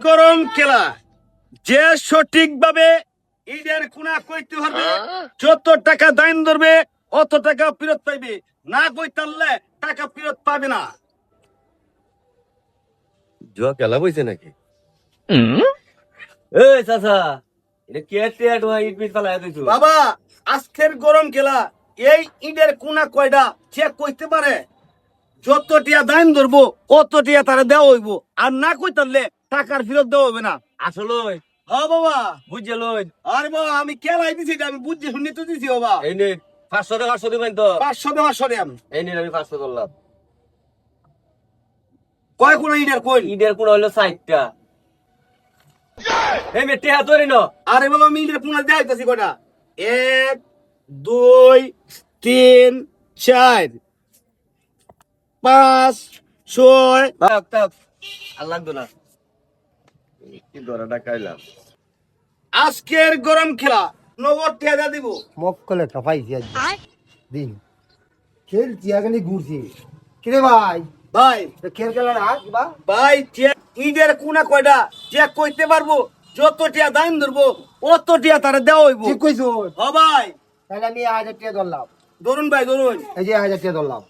গরম খেলা যে সঠিকভাবে ঈদের কুনা কইতে হবে, যত টাকা দাইন ধরবে অত টাকা ফেরত পাইবে, না কইতারলে টাকা ফেরত পাবে না। জুয়া খেলা বইছে নাকি? এই চাচা, এটা কে টেট ওয়া ইট পিট ফালায় দিছো? বাবা, আজকের গরম খেলা এই ঈদের কুনা কয়টা চেক কইতে পারে, যত টিয়া দাইন ধরবো অত টিয়া তারা দেওয়া হইব, আর না কইতারলে টাকার ফেরত দেওয়া হবে না। আসলে হ্যাঁ বাবা, বুঝছে লই। আরে বাবা আমি খেলাই দিছি, আমি বুঝছি শুনে তো দিছি বাবা। এই নে 500 টাকা 500 দিবেন তো? 500 দেওয়া সরেম। এই নে আমি 500 করলাম। কয় কোন ঈদের কই? ঈদের কোন হলো 60টা। এই মে টেহা ধরি ন। আরে বাবা আমি ঈদের পুনা দেখাইতাছি কয়টা, 1 2 3 4 5 6। থাক থাক, আর লাগতো না। কি ধরাটা খাইলাম। আজকের গরম খেলা নগদ ঠেদা দিব। মক্কলে একটা পাইছি আজ দিন খেলছি এখানে ঘুরছি কিরে ভাই ভাই খেল খেলার হাত বা ভাই ঈদের কোনা কয়টা চেক কইতে পারবো, যত টিয়া দাম ধরবো অত টিয়া তারা দেওয়া হইব। ঠিক কইছো। হ ভাই, তাহলে আমি 1000 টাকা ধরলাম। ধরুন ভাই ধরুন। এই যে 1000 টাকা ধরলাম।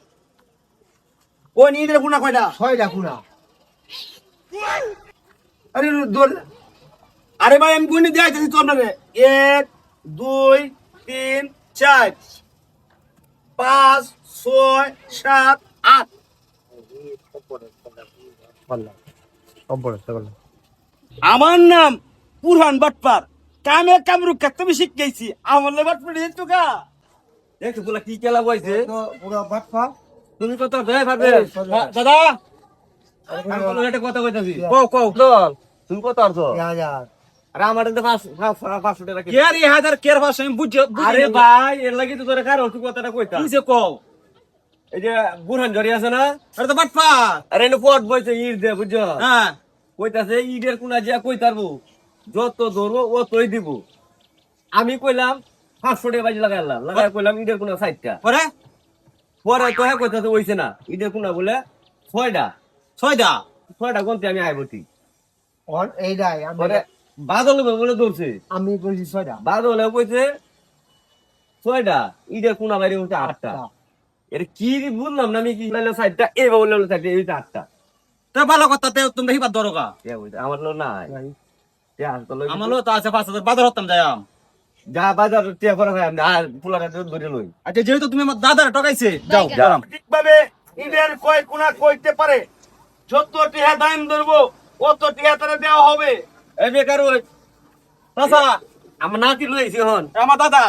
কোন ঈদের কোনা কয়টা? 6টা কুনা। আরে ধর, আরে ভাই আমি গুনে দেখাইতেছি তো আপনারে। 1 2 3 4 5 6 7 8। বললাম সম্পূর্ণ বললাম। আমার নাম পুরহান বাটপার, কামে কামরু কাতবি শিখাইছি, আমার লে বাটপার দিত কা। দেখছো বলা কি খেলা বইছে? তো পুরো বাটপা তুমি কত দেয় পারবে? দাদা আমি কোনো একটা কথা কইতাছি। কও কও। চল, তুমি কত আরছো? 1000 আর আমার এতে 500 টাকা কি? কেয়ার 1000 কেয়ার ভাষা আমি বুঝি। আরে ভাই, এর লাগি তো তোরে কারো কথাটা কইতা। কি যে কও? এই যে বুরহান জরি আছে না? আরে তো বাটপার। আরে এনে পট বইছে ঈদ দে বুঝছো? হ্যাঁ কইতাছে ঈদের কোনা যা কইতারবো, যত ধরবো অতই দিব। আমি কইলাম 500 টাকা বাজি লাগাইলাম, লাগাই কইলাম ঈদের কোনা 60টা। পরে পরে তো হ্যাঁ কইতাছে হইছে না, ঈদের কোনা বলে 6টা। 6টা 6টা কোনতে আমি আইবতি। অন এইটাই পরে বাদল বলে ধরছে, আমি কইছি 6টা। বাদলে কইছে 6টা, ঈদের কোনা বাইরে হচ্ছে 8টা। এর কি বললাম না আমি, কি লাইলে 60টা, এই বললে 60টা, এই 8টা। তো ভালো কথা, তে তোমরা হিবার দরকা। আমার লো নাই, আমারও তো আছে 5000 বাজার হতাম যাইম। যা বাজার টিয়া করে খাই আমি, আর ফুলাটা ধরে লই। আচ্ছা যেহেতু তুমি আমার দাদার টকাইছে, যাও যাও। ঠিকভাবে ঈদের কয় কোনা কইতে পারে, যত টিহা দাম ধরবো অত টিহা তারা দেওয়া হবে। এই বেকার ওই চাচা, আমার নাতি লইছি হন। আমার দাদা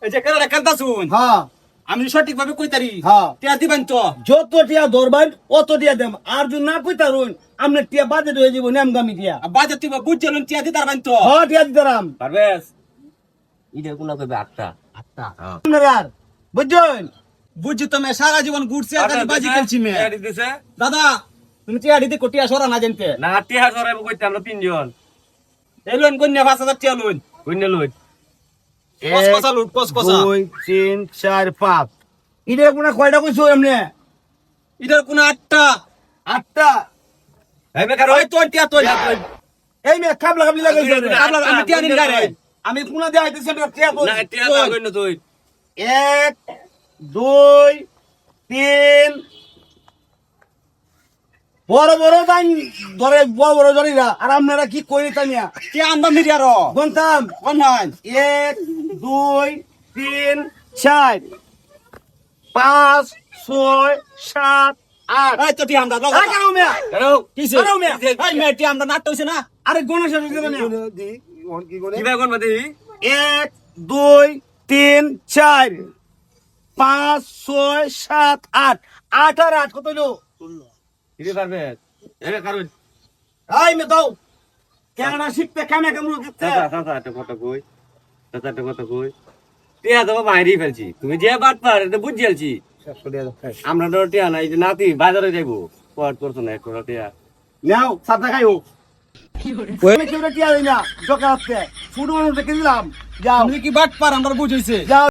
এই যে কেন কান্দা শুন, হ্যাঁ আমি সঠিক ভাবে কইতারি হ্যাঁ টিয়া দিবেন তো, যত টিয়া ধরবেন অত টিয়া দেম, আর যদি না কইতারুন আপনি টিয়া বাজেট হয়ে যাব নেমগামি টিয়া। বাজেট তুই বুঝছেন টিয়া দিতে পারবেন তো? হ্যাঁ টিয়া দিতারাম। পারবেস ঈদের কোনা কইবে 8টা। 8টা আপনারা বুঝছেন? বুঝছি তো, আমি সারা জীবন ঘুরছি আর খালি বাজি খেলছি মে। টিয়া দিতেছে দাদা তুমি টিয়া দিতে কোটিয়া সরা না জানতে, না, টিয়া ধরাইব কইতে আমরা 3 জন। এই লোন কন্যা 5000 টিয়া লোন। কইনে লই। কসকসা লুট কসকসা। 2 3 4 5 ঈদের কোনা কয়টা কইছো এমনে? ঈদের কোনা 8টা। 8টা এই বেকার ওই ওই তো টিয়া তো এই মে কাবলা কাবলি লাগাই আগে রে। কাবলা আমি টিয়া দিন গারে, আমি কোনা দেয়া হইতেছে টিয়া তো। না, টিয়া দা কইন তুই। 1 2 3 বড় বড় দান ধরে, বড় বড় ধরিরা, আর আপনারা কি কই তানিয়া কে আন্দা মিরিয়ার গন্তাম গন্নান। 1 2 3 4 5 6 7 8। এই তো টি আমরা দাও। এই কারো মিয়া, কারো কিছে কারো মিয়া, এই মিয়া টি আমরা নাট হইছে না। আরে গণেশ হইছে না। দি কোন কি করে কি বেগুন মাদি? 1 2 3 4 5 6 7 8। 8 আর 8 কত হইলো? কি পারবে? এই বেকার ওই এই মে দাও কেননা শিখতে কামে কামরু দিতে। চাচা একটা কথা কই, চাচা একটা কথা কই। টিয়া তো বাইরেই ফেলছি, তুমি যে বাট পার এটা বুঝিয়েছি। 700 টাকা আমরা তো টিয়া নাই, যে নাতি বাজারে যাইবো, পট করছো না একটা টিয়া। নাও সাদা খাইও। ওই কেউ টিয়া দেই না, জোকা হাতে ফুড মানুষ দেখে দিলাম। যাও, তুমি কি বাট পার আমরা বুঝাইছে। যাও।